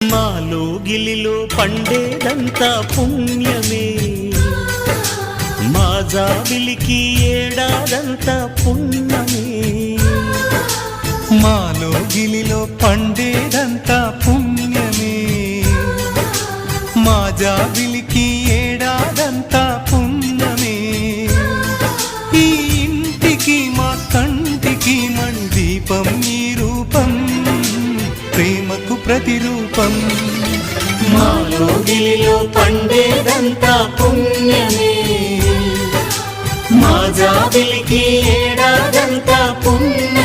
మాలో గిలిలో పండేదంతా పుణ్యమే, మా జాబిలికి ఏడాదంతా పుణ్యమే. మాలో గిలిలో పండేదంతా పుణ్యమే, మా జాబిలికి ఏడాదంతా పుణ్యమే. ఈ ఇంటికి మా కంటికి మందీపం ఈ రూపం, ప్రేమకు ప్రతిరూపం. మాలో గిలిలో పండేదంతా పుణ్యమే, మా జాబిలికి ఏడాదంతా పుణ్యమే.